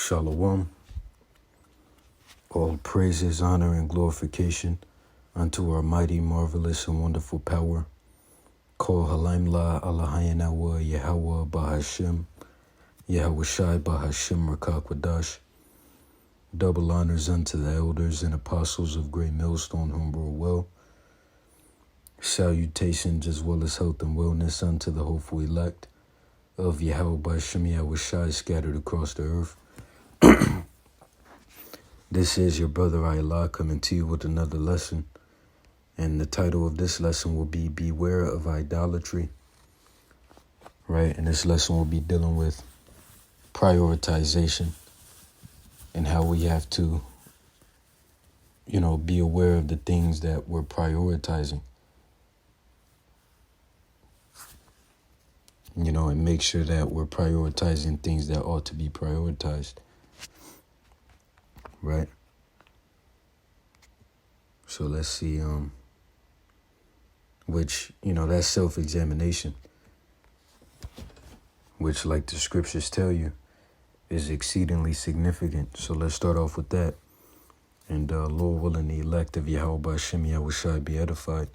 Shalom. All praises, honor, and glorification unto our mighty, marvelous, and wonderful power. Kol halaim la Allahayanawa Yahweh Bahashim, Yahweh Shai Bahashim Rakakwadash. Double honors unto the elders and apostles of Great Millstone whom rule well. Salutations as well as health and wellness unto the hopeful elect of Yahweh Bahashim Yahweh Shai scattered across the earth. This is your brother Allah coming to you with another lesson. And the title of this lesson will be Beware of Idolatry. Right? And this lesson will be dealing with prioritization and how we have to, be aware of the things that we're prioritizing. And make sure that we're prioritizing things that ought to be prioritized. Right? So let's see, which, that's self-examination, which, like the scriptures tell you, is exceedingly significant. So let's start off with that. And Lord willing, the elect of Yahweh B'Shem Yahweh Shai be edified.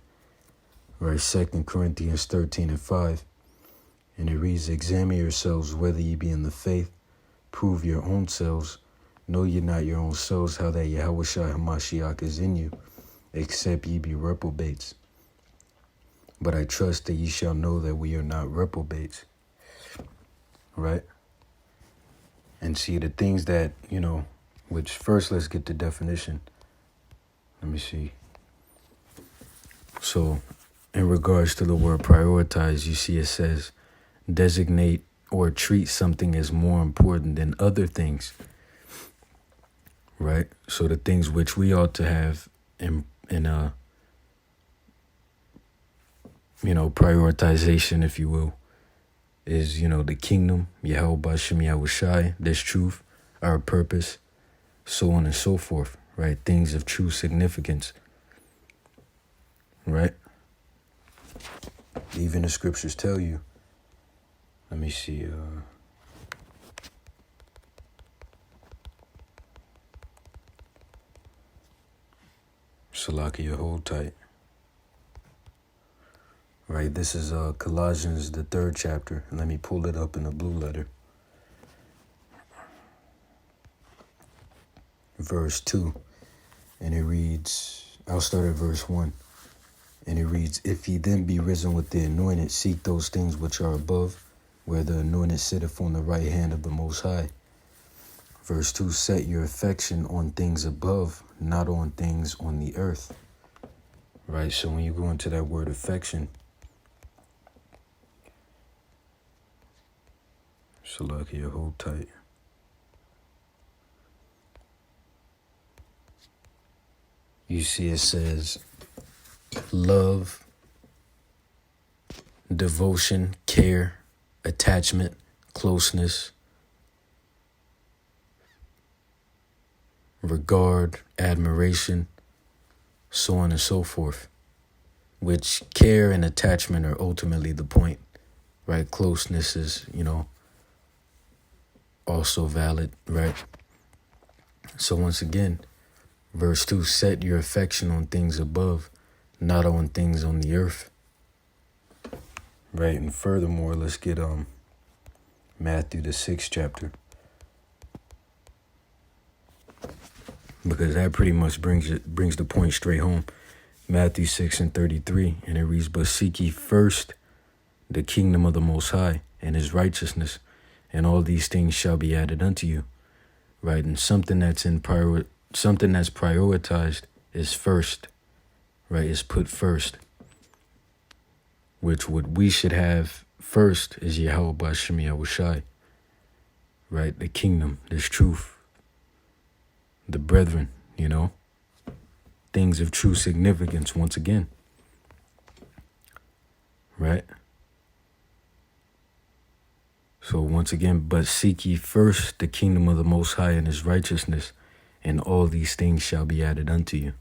Right, 2 Corinthians 13:5. And it reads, examine yourselves whether ye be in the faith, prove your own selves. Know ye not your own selves how that Yahweh Shai HaMashiach is in you, except ye be reprobates. But I trust that ye shall know that we are not reprobates. Right? And see the things that, which first let's get the definition. Let me see. So in regards to the word prioritize, you see it says designate or treat something as more important than other things. Right? So the things which we ought to have in prioritization, if you will, is, the kingdom, Yahweh B'Shem Yahweh Shai, this truth, our purpose, so on and so forth, right? Things of true significance, right? Even the scriptures tell you, let me see, Salakia, hold tight. Right, this is Colossians, the 3rd chapter. And let me pull it up in the blue letter. Verse 2. And it reads, I'll start at verse 1. And it reads, if ye then be risen with the anointed, seek those things which are above, where the anointed sitteth on the right hand of the Most High. Verse 2, set your affection on things above, not on things on the earth. Right, so when you go into that word affection, Salakia, hold tight. You see it says love, devotion, care, attachment, closeness, regard, admiration, so on and so forth. Which care and attachment are ultimately the point, right? Closeness is, also valid, right? So once again, verse 2, set your affection on things above, not on things on the earth. Right, and furthermore, let's get Matthew the 6th chapter. Because that pretty much brings the point straight home. Matthew 6:33, and it reads, but seek ye first the kingdom of the Most High and his righteousness, and all these things shall be added unto you. Right, and something that's prioritized is first, right? Is put first. Which what we should have first is Yahweh B'Shem Yahweh Shai. Right, the kingdom, this truth, the brethren, things of true significance once again. Right? So once again, but seek ye first the kingdom of the Most High and his righteousness, and all these things shall be added unto you.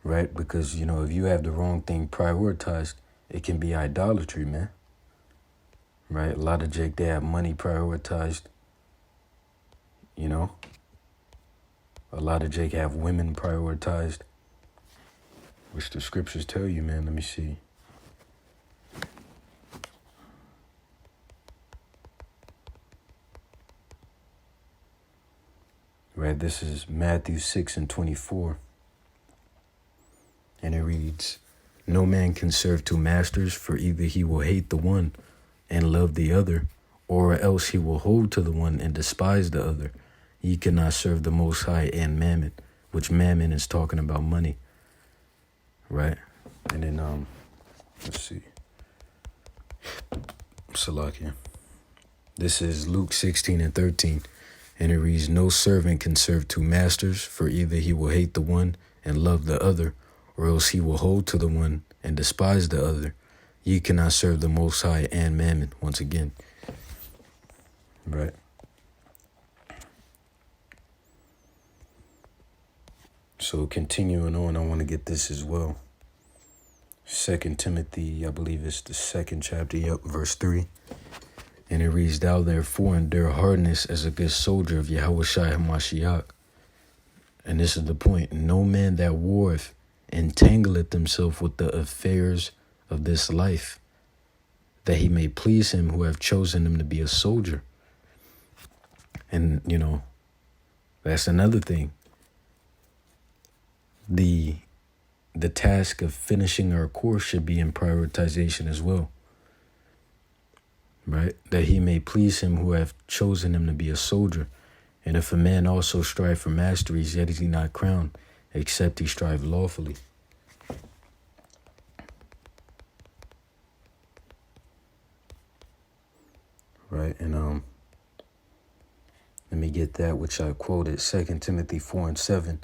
Right? Because, if you have the wrong thing prioritized, it can be idolatry, man. right? A lot of Jake, they have money prioritized, you know. A lot of Jake have women prioritized, which the scriptures tell you, man. Let me see. Right, this is Matthew 6:24. And it reads, "No man can serve two masters, for either he will hate the one and love the other, or else he will hold to the one and despise the other. Ye cannot serve the Most High and mammon," which mammon is talking about money, right? And then, let's see. Salakia. This is Luke 16:13. And it reads, "No servant can serve two masters, for either he will hate the one and love the other, or else he will hold to the one and despise the other. Ye cannot serve the Most High and mammon." Once again, right? So continuing on, I want to get this as well. 2 Timothy, I believe it's the 2nd chapter, verse 3. And it reads, "Thou therefore endure hardness as a good soldier of Yahushua HaMashiach." And this is the point. "No man that warreth entangleth himself with the affairs of this life, that he may please him who have chosen him to be a soldier." And, that's another thing. The task of finishing our course should be in prioritization as well. Right? "That he may please him who have chosen him to be a soldier. And if a man also strive for masteries, yet is he not crowned, except he strive lawfully." Right? And let me get that which I quoted, 2 Timothy 4:7.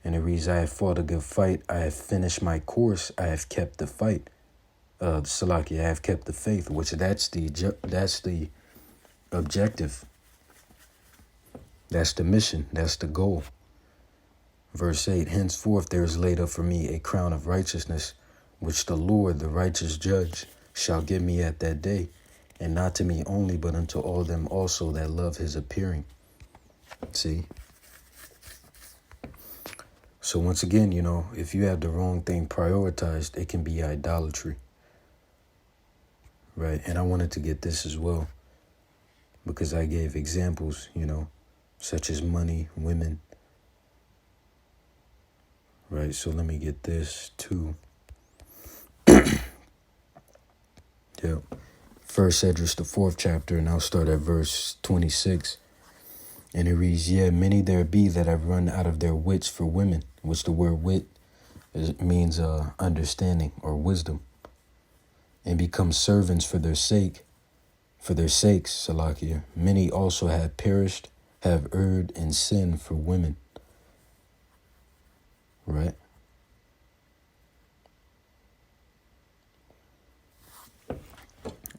And it reads, "I have fought a good fight. I have finished my course. I have kept the fight." Salaki, "I have kept the faith," which that's the objective. That's the mission. That's the goal. Verse 8, "Henceforth there is laid up for me a crown of righteousness, which the Lord, the righteous judge, shall give me at that day, and not to me only, but unto all them also that love his appearing." See? So once again, if you have the wrong thing prioritized, it can be idolatry. Right? And I wanted to get this as well, because I gave examples, such as money, women. Right? So let me get this too. Yep. 1 Esdras, the 4th chapter, and I'll start at verse 26. And it reads, "Yea, many there be that have run out of their wits for women," which the word wit means understanding or wisdom, "and become servants for their sakes, Salakia. Many also have perished, have erred and sinned for women." Right?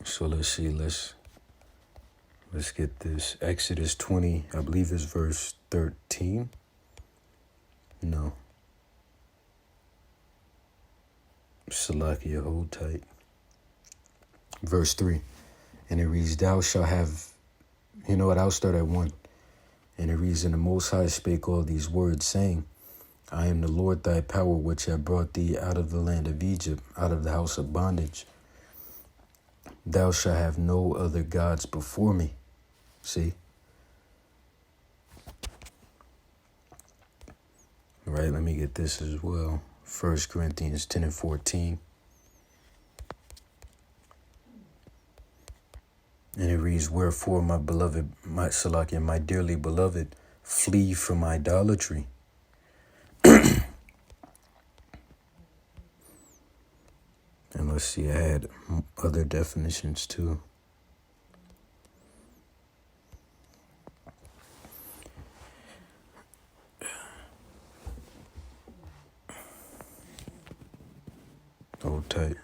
So let's see, let's get this. Exodus 20, I believe it's verse 13. No. Salakia, hold tight. Verse 3. And it reads, "Thou shalt have," you know what, I'll start at 1. And it reads, "And the Most High spake all these words, saying, I am the Lord thy power, which have brought thee out of the land of Egypt, out of the house of bondage. Thou shalt have no other gods before me." See? Right, let me get this as well. 1 Corinthians 10:14. And it reads, "Wherefore, my beloved, my dearly beloved, flee from idolatry." And let's see, I had other definitions too. Hold tight.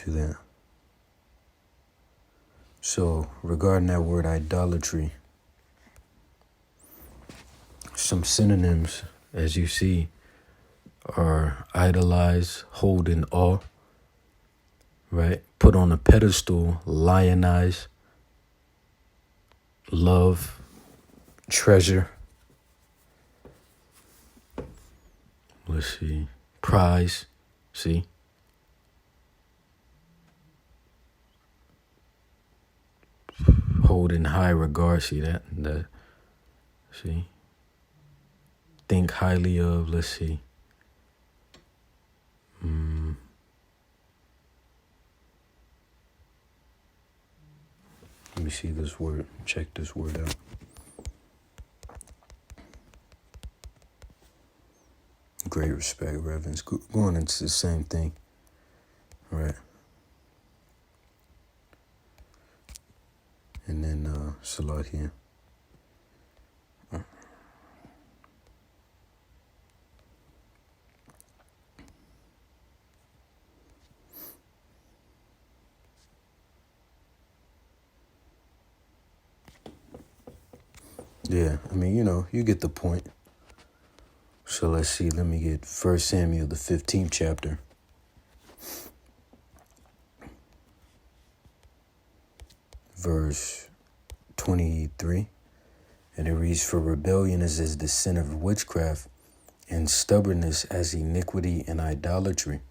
See that? So regarding that word idolatry, some synonyms, as you see, are idolize, hold in awe, right? Put on a pedestal, lionize, love, treasure. Let's see. Prize. See? Hold in high regard. See that? See? Think highly of. Let's see. Let me see this word. Check this word out. Great respect, reverence. Going into the same thing. Right? And then Salat here. Yeah, I mean, you get the point. So let's see, let me get 1 Samuel, the 15th chapter. Verse 23. And it reads, "For rebellion is as the sin of witchcraft, and stubbornness as iniquity and idolatry.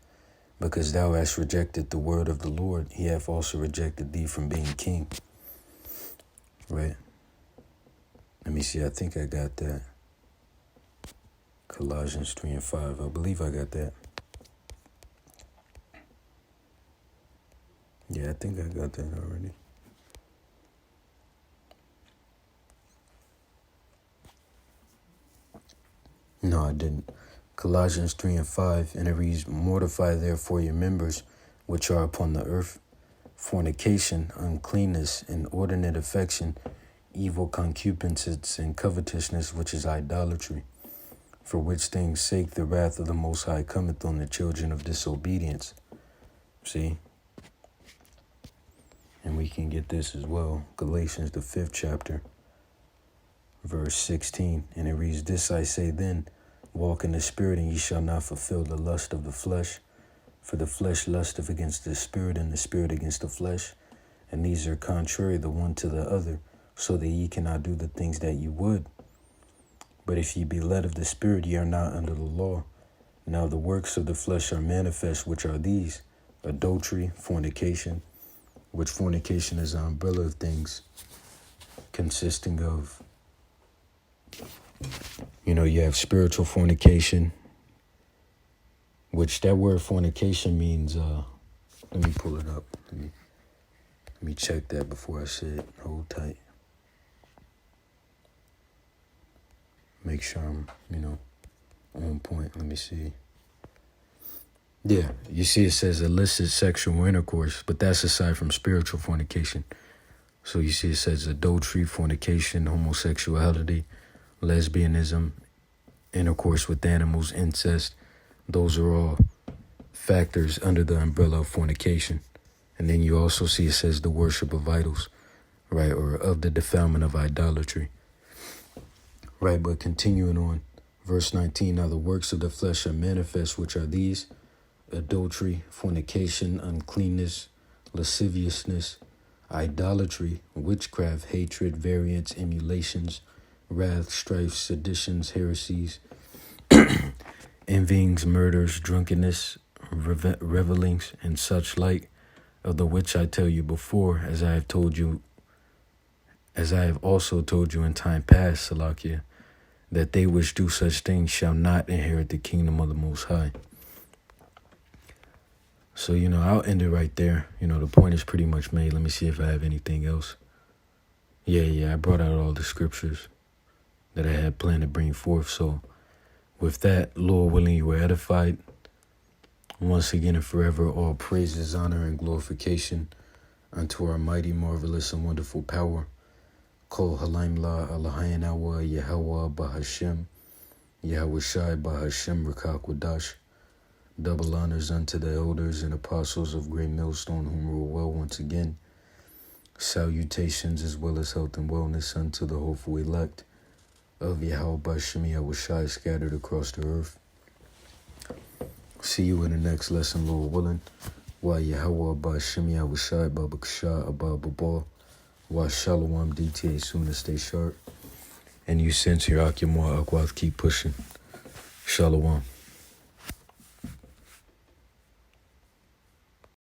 Because thou hast rejected the word of the Lord, he hath also rejected thee from being king." Right? Let me see, I think I got that. Colossians 3 and 5. I believe I got that. Yeah, I think I got that already. No, I didn't. Colossians 3 and 5, and it reads, "Mortify therefore your members which are upon the earth, fornication, uncleanness, inordinate affection, evil concupiscence, and covetousness, which is idolatry. For which things sake the wrath of the Most High cometh on the children of disobedience." See? And we can get this as well. Galatians, the 5th chapter, verse 16. And it reads, "This I say then, walk in the Spirit, and ye shall not fulfill the lust of the flesh. For the flesh lusteth against the Spirit, and the Spirit against the flesh. And these are contrary the one to the other, so that ye cannot do the things that ye would. But if ye be led of the Spirit, ye are not under the law. Now the works of the flesh are manifest, which are these: adultery, fornication," which fornication is an umbrella of things consisting of, you have spiritual fornication, which that word fornication means, let me pull it up. Let me check that before I say it. Hold tight. Make sure I'm, on point. Let me see. Yeah, you see it says illicit sexual intercourse, but that's aside from spiritual fornication. So you see it says adultery, fornication, homosexuality, lesbianism, intercourse with animals, incest. Those are all factors under the umbrella of fornication. And then you also see it says the worship of idols, right, or of the defilement of idolatry. Right, but continuing on, verse 19, "Now the works of the flesh are manifest, which are these: adultery, fornication, uncleanness, lasciviousness, idolatry, witchcraft, hatred, variance, emulations, wrath, strife, seditions, heresies, envyings, murders, drunkenness, revelings, and such like, of the which I tell you before, as I have also told you in time past, Salakia, that they which do such things shall not inherit the kingdom of the Most High." So, I'll end it right there. The point is pretty much made. Let me see if I have anything else. Yeah, I brought out all the scriptures that I had planned to bring forth. So, with that, Lord willing, you were edified. Once again and forever, all praises, honor, and glorification unto our mighty, marvelous, and wonderful power. Kol Halaim La Alahayin Awa Yahweh Bahashem Yahweh Shai Bahashem Rakak Wadash Double honors unto the elders and apostles of Great Millstone, whom rule well once again. Salutations as well as health and wellness unto the hopeful elect of Yahweh Bashem Yahushai scattered across the earth. See you in the next lesson, Lord willing. Wa Yahweh Bashem Yahushai Baba Kasha Abba Baba. Wa Shalom DTA soon to stay sharp. And you sense your Akimwa Akwath, keep pushing. Shalom.